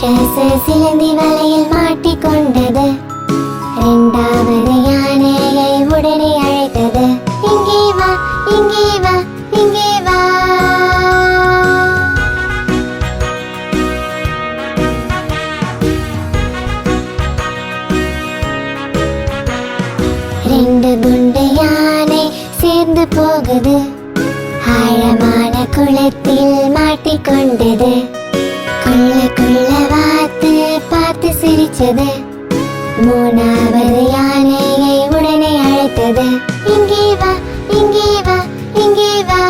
சிலந்தி வலையில் மாட்டிக்கொண்டது. இரண்டாவது யானையை உடனே அழைத்தது. இங்கே வா, இங்கே வா, இங்கே வா. ரெண்டு குண்டு யானை சேர்ந்து போகுது. ஆழமான குளத்தில் மாட்டிக்கொண்டது. குள்ள வாத்து பார்த்து சிரிச்சது. மூணாவது யானையை உடனே அழைத்தது. இங்கே வா, இங்கே வா, இங்கே வா.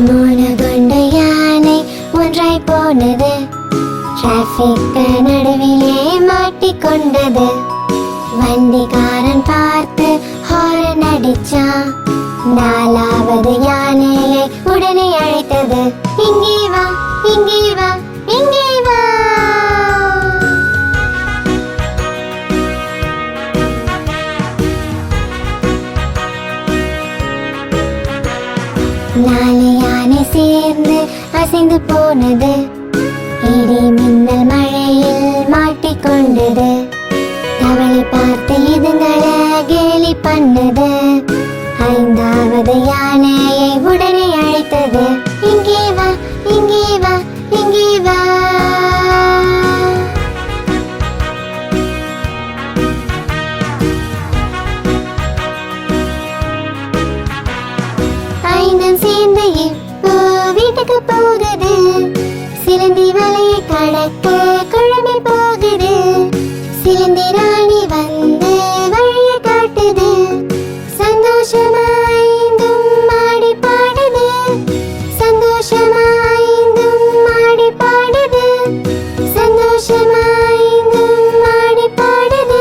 மூணு குண்டு யானை ஒன்றாய் போனது. டிராபிக் நடுவிலே மாட்டிக்கொண்டது. வண்டிக்காரன் பார்த்து ஹாரன் அடிச்சான். நாலாவது யானையை உடனே அழைத்தது. இங்கே வா, இங்கே வா, இங்கே வா. நாலு யானை சேர்ந்து அசைந்து போனது. இடி மின்னல் மழையில் மாட்டிக்கொண்டது. தவளை பார்த்து இதுங்களை கேலி பண்ணது. ஐந்தாவது யானையை உடனே அழைத்தது. இங்கே வா, இங்கே வா, இங்கே வா. ஐந்தும் சேர்ந்து இப்போ வீட்டுக்கு போகுது. சிலந்தி வலையை கடக்க குழம்பி போகுது. சிலந்தி ராணி வந்து வழியை காட்டுது. சந்தோஷமாய்ந்தும் மாடி பாடுது. சந்தோஷமாய்ந்தும் மாடி பாடுது. சந்தோஷமாய்ந்தும் மாடி பாடுது.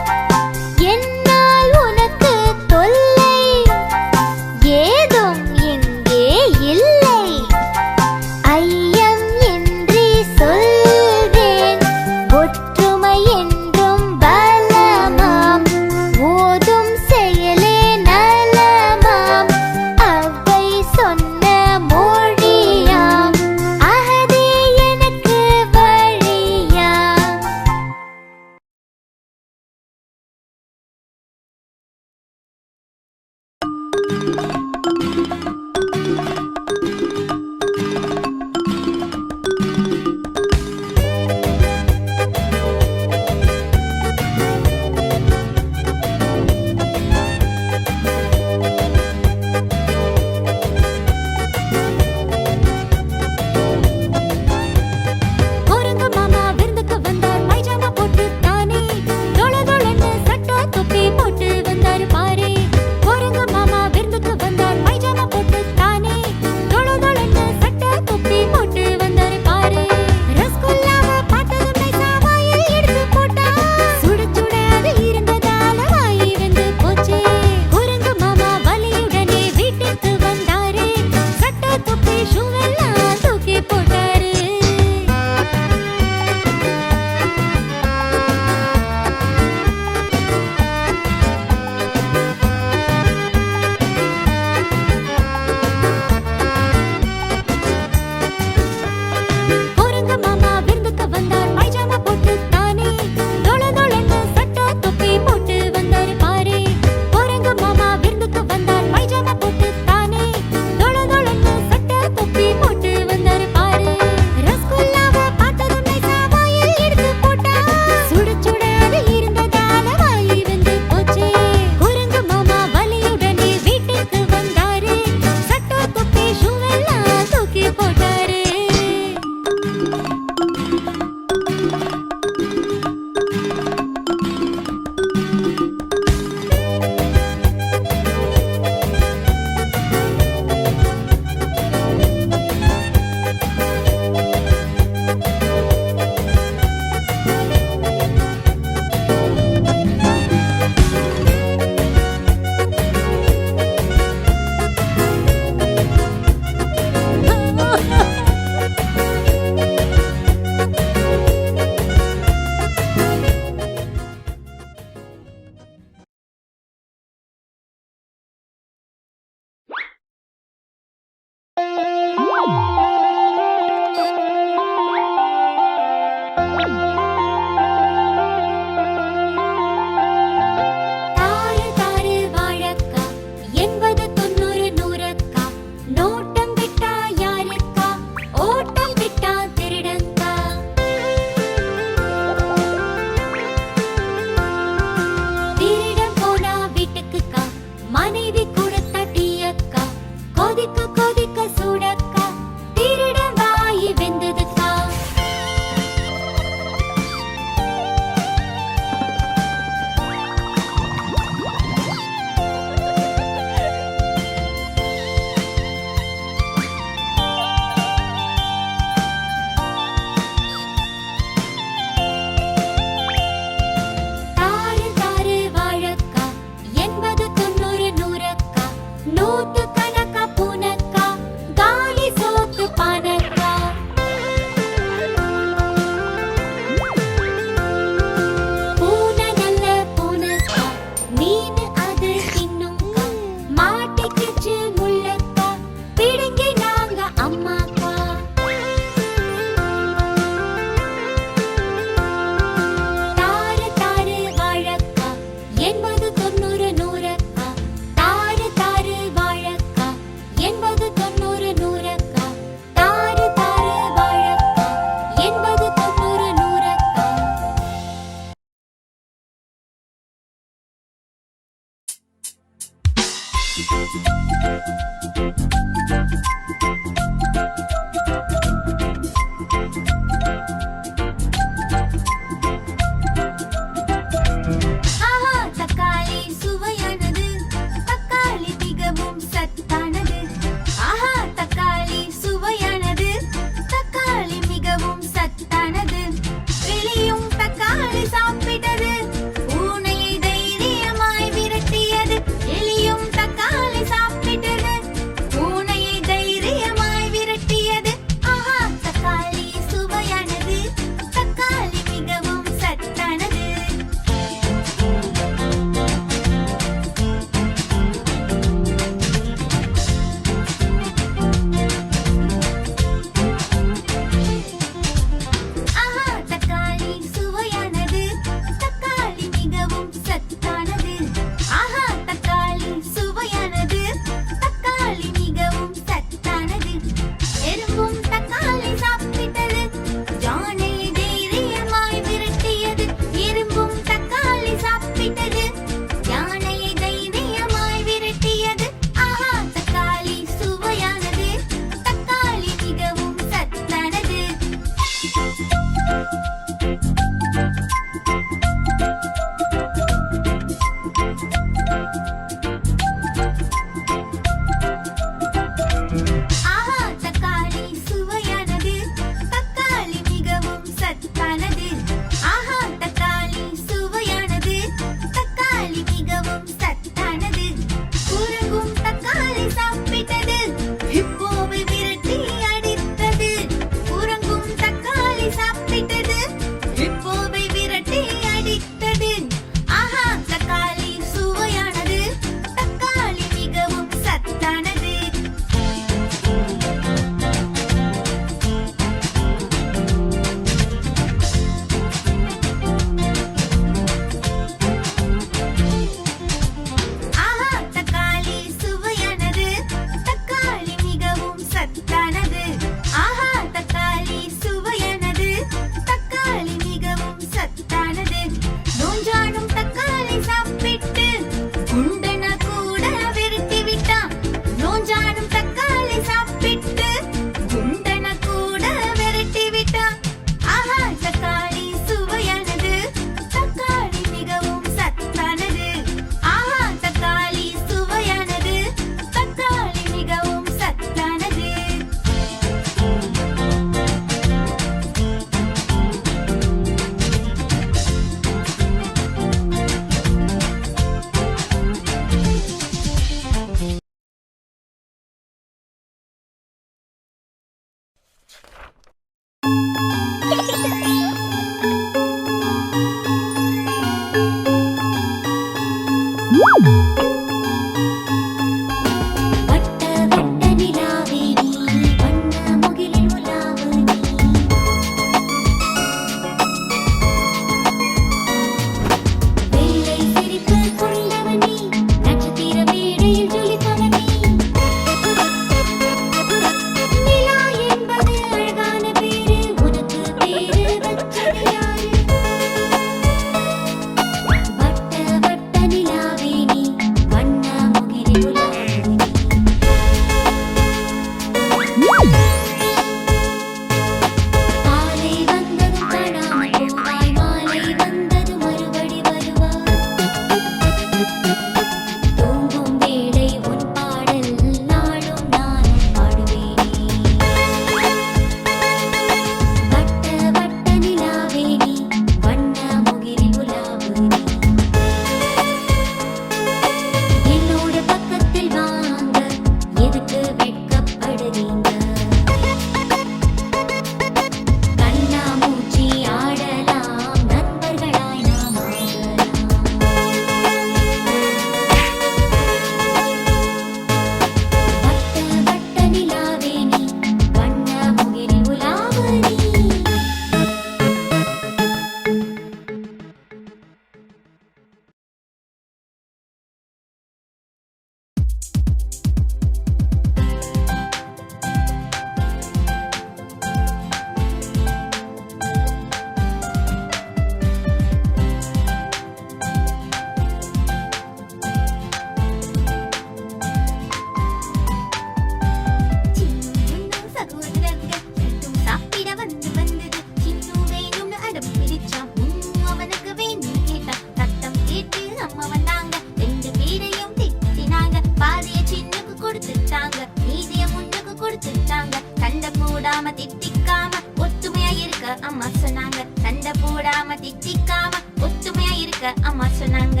அம்மா சொன்னாங்க. சண்டை போடாம திட்டிக்காம ஒத்துமையா இருக்க அம்மா சொன்னாங்க.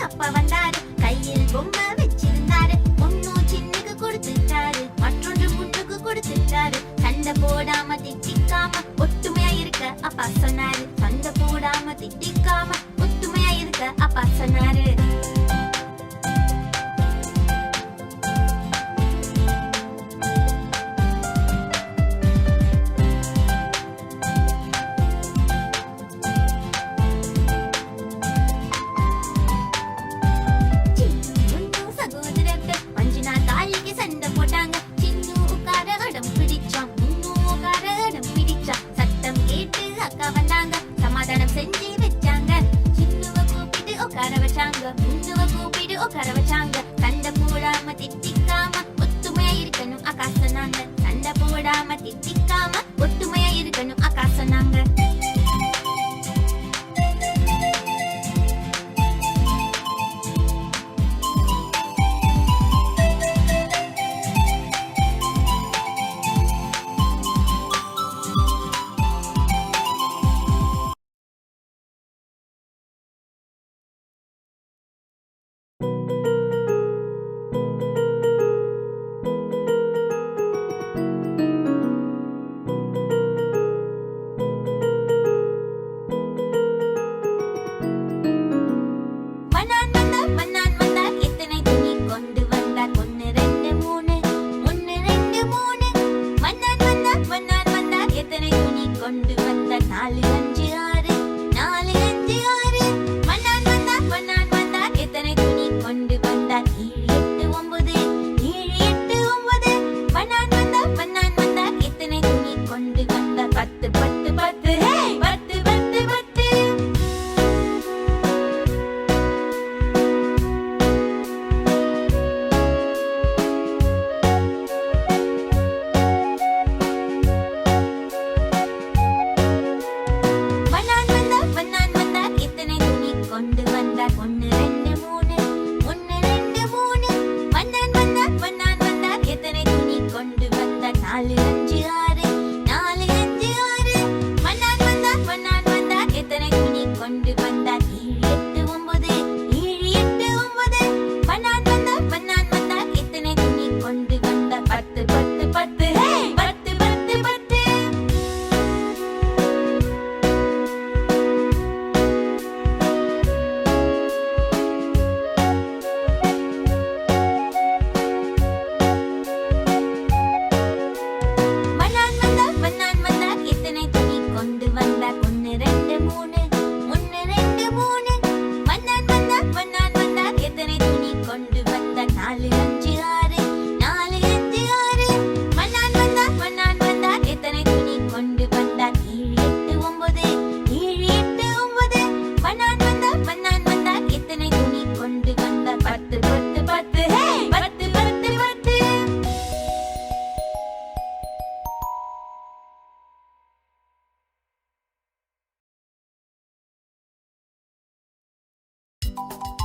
அப்பா வந்தாரு, கையில் பொம்மை வச்சிருந்தாரு. ஒன்னு சின்னுக்கு கொடுத்துட்டாரு, மற்றொன்று முன்னுக்கு கொடுத்துட்டாரு. சண்டை போடாம திட்டிக்காம ஒத்துமையா இருக்க அப்பா சொன்னாரு. சண்டை போடாம திட்டிக்காம ஒத்துமையா இருக்க அப்பா சொன்னாரு. சமாதானம் செஞ்சு வச்சாங்க. சின்னுவ கூப்பிட்டு உட்கார வச்சாங்க. சண்டை போடாம திட்டிக்காம ஒத்துமையா இருக்கணும் அக்கா சொன்னாங்க. சண்டை போடாம திட்டிக்காம ஒத்துமையா இருக்கணும் அக்கா சொன்னாங்க. கொண்டு வந்த 4 5 6 4 5 6 மன்னான் வந்தார் எத்தனை துணி கொண்டு வந்தார் 7 8 9 மன்னான் வந்தார் எத்தனை துணி கொண்டு வந்தார் 10 10 10 ஹே 10 10 10 கொண்டு வந்தார் 1 2 3 மன்னான் வந்தார் எத்தனை துணி கொண்டு வந்தார் 4 5 6 4 5 6 மன்னான் வந்தார் எத்தனை துணி கொண்டு வந்தார் 7 8 9 மன்னான் வந்தார் எத்தனை துணி கொண்டு வந்தார் 10 10 10 ஹே 10 10 10 கொண்டு வந்தார் 1 2 3 மன்னான் வந்தார் எத்தனை துணி கொண்டு வந்தார் 4 5 6 4 5 6 மன்னான் வந்தார் எத்தனை துணி கொண்டு வந்தார் 7 8 9 மன்னான் வந்தார் எத்தனை துணி கொண்டு வந்தார் 10 10 10 ஹே 10 10 10 Thank you.